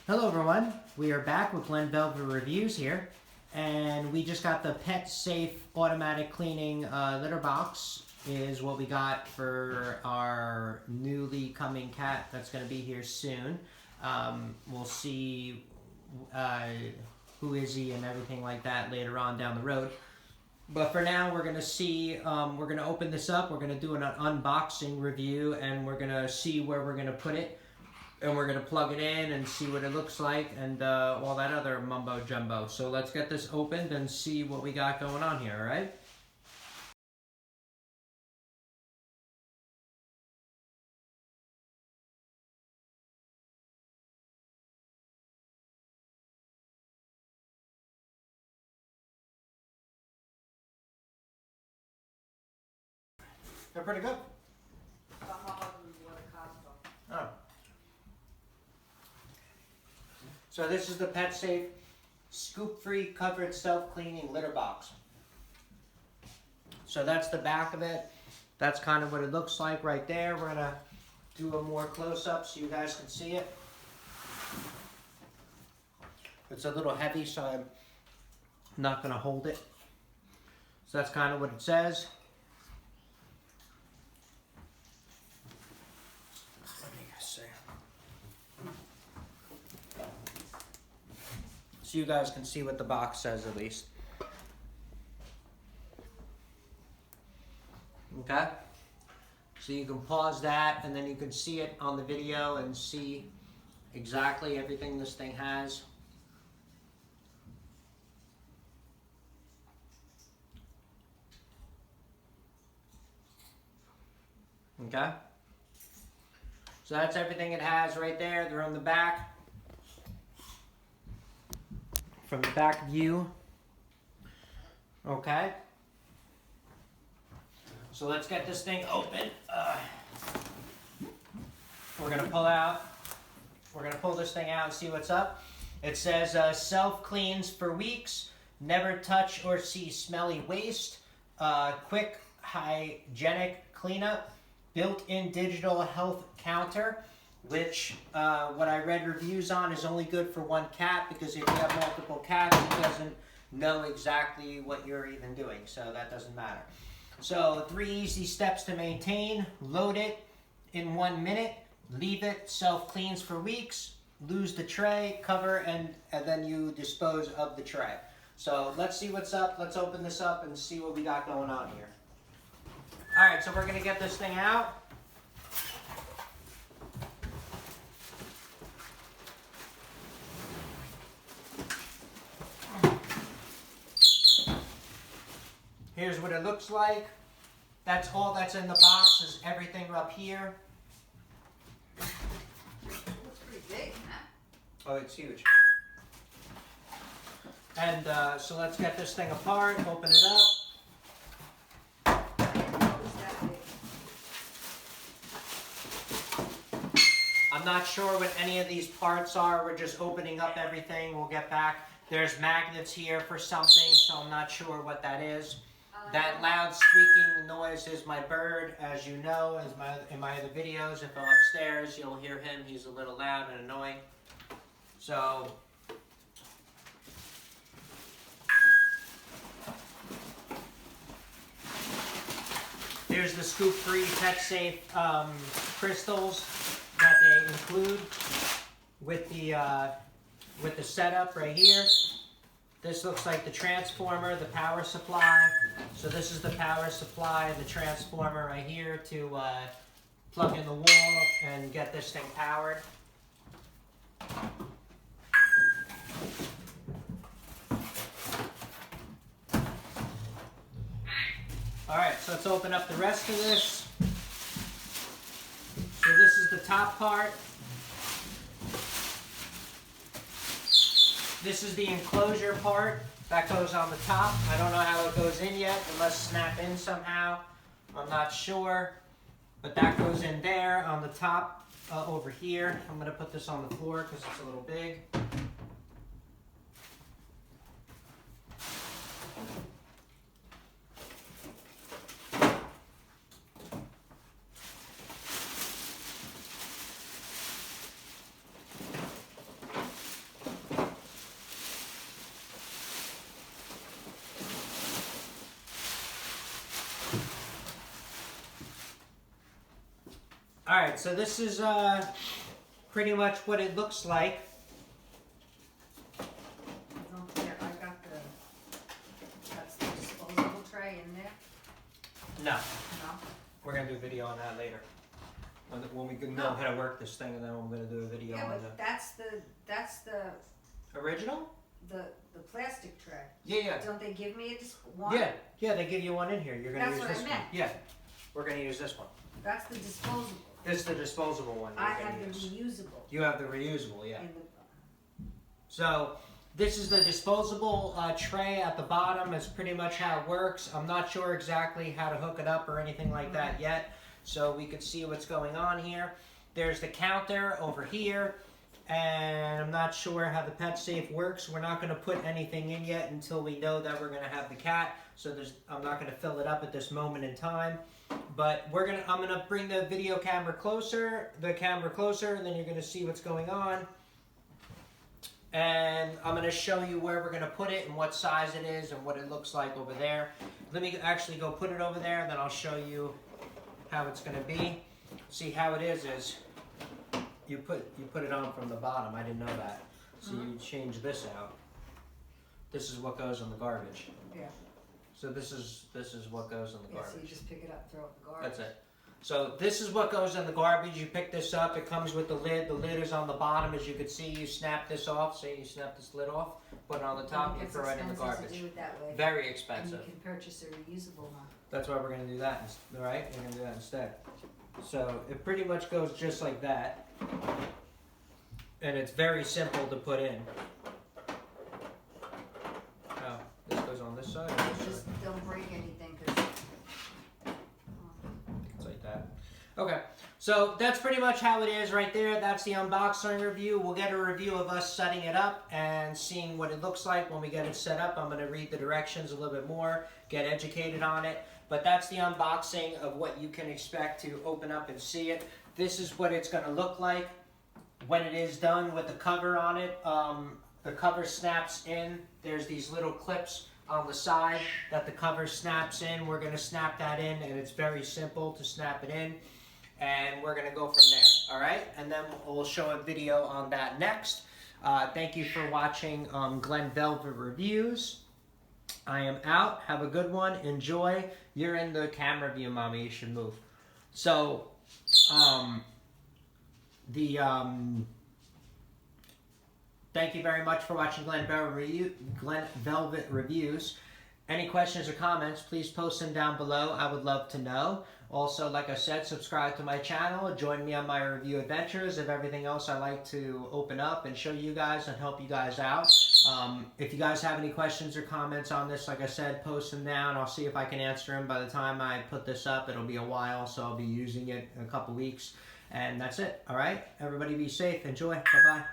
Hello everyone, we are back with Glen Velvet Reviews here, and we just got the PetSafe automatic cleaning litter box is what we got for our newly coming cat that's going to be here soon. We'll see who is he and everything like that later on down the road. But for now, we're going to see, we're going to open this up, we're going to do an unboxing review, and we're going to see where we're going to put it. And we're going to plug it in and see what it looks like and all that other mumbo jumbo. So let's get this opened and see what we got going on here, all right? They're pretty good. Oh. So this is the PetSafe ScoopFree covered self-cleaning litter box. So that's the back of it. That's kind of what it looks like right there. We're going to do a more close-up so you guys can see it. It's a little heavy, so I'm not going to hold it. So that's kind of what it says. So you guys can see what the box says at least. Okay? So you can pause that and then you can see it on the video and see exactly everything this thing has. Okay? So that's everything it has right there. They're on the back. From the back view. Okay. So let's get this thing open. We're gonna pull this thing out and see what's up. It says self-cleans for weeks, never touch or see smelly waste, quick hygienic cleanup, built-in digital health counter, which what I read reviews on is only good for one cat, because if you have multiple cats, it doesn't know exactly what you're even doing, so that doesn't matter. So 3 easy steps to maintain: load it in 1 minute, leave it, self-cleans for weeks, lose the tray, cover, and then you dispose of the tray. So let's see what's up. Let's open this up and see what we got going on here. Alright, so we're going to get this thing out. Here's what it looks like. That's all that's in the box, is everything up here. Looks pretty big, huh? Oh, it's huge. And so let's get this thing apart, open it up. I didn't know it was that big. I'm not sure what any of these parts are. We're just opening up everything. We'll get back. There's magnets here for something, so I'm not sure what that is. That loud squeaking noise is my bird, as you know, in my other videos. If I'm upstairs, you'll hear him. He's a little loud and annoying. So, here's the ScoopFree PetSafe crystals that they include with the setup right here. This looks like the transformer, the power supply. So this is the power supply, the transformer right here to plug in the wall and get this thing powered. Alright, so let's open up the rest of this. So this is the top part. This is the enclosure part that goes on the top. I don't know how it goes in yet. It must snap in somehow. I'm not sure. But that goes in there on the top over here. I'm going to put this on the floor because it's a little big. right, so this is pretty much what it looks like. Don't forget, I got that's the disposable tray in there. No, No? we're gonna do a video on that later. When we know how to work this thing, and then we're gonna do a video Yeah, on but that's the original. the plastic tray. Yeah. Don't they give me one? Yeah, they give you one in here. You're gonna That's use what I this one. meant. Yeah, we're gonna use this one. That's the disposable. This is the disposable one. I You're have gonna the use. reusable. You have the reusable, yeah. In the, So this is the disposable tray at the bottom. Is pretty much how it works. I'm not sure exactly how to hook it up or anything like that yet. So we could see what's going on here. There's the counter over here. And I'm not sure how the PetSafe works. We're not going to put anything in yet until we know that we're going to have the cat. So I'm not going to fill it up at this moment in time. But I'm going to bring the video camera closer, and then you're going to see what's going on. And I'm going to show you where we're going to put it and what size it is and what it looks like over there. Let me actually go put it over there, and then I'll show you how it's going to be. See, how it is you put it on from the bottom. I didn't know that. So you change this out. This is what goes in the garbage. yeah. So this is what goes in the Yeah, garbage. so you just pick it up, throw it in the garbage. That's it. So this is what goes in the garbage. You pick this up. It comes with the lid. The lid is on the bottom, as you can see. You snap this off. Say you snap this lid off. Put it on the top. You It's throw it in the expensive garbage. to do it that way. Very And expensive. you can purchase a reusable one. That's why we're going to do that. All right, we're going to do that instead. So it pretty much goes just like that. And it's very simple to put in. Oh, this goes on this side or this Just side? don't break anything, because It's like that. Okay, so that's pretty much how it is right there. That's the unboxing review. We'll get a review of us setting it up and seeing what it looks like when we get it set up. I'm going to read the directions a little bit more, get educated on it. But that's the unboxing of what you can expect to open up and see it. This is what it's going to look like when it is done with the cover on it. The cover snaps in. There's these little clips on the side that the cover snaps in. We're going to snap that in, and it's very simple to snap it in. And we're going to go from there, all right? And then we'll show a video on that next. Thank you for watching Glen Velvet Reviews. I am out. Have a good one. Enjoy. You're in the camera view, Mommy. You should move. So, thank you very much for watching Glen Velvet Reviews. Any questions or comments, please post them down below. I would love to know. Also, like I said, subscribe to my channel. Join me on my review adventures of everything else I like to open up and show you guys and help you guys out. If you guys have any questions or comments on this, like I said, post them down. I'll see if I can answer them. By the time I put this up, it'll be a while, so I'll be using it in a couple weeks. And that's it. All right? Everybody be safe. Enjoy. Bye-bye.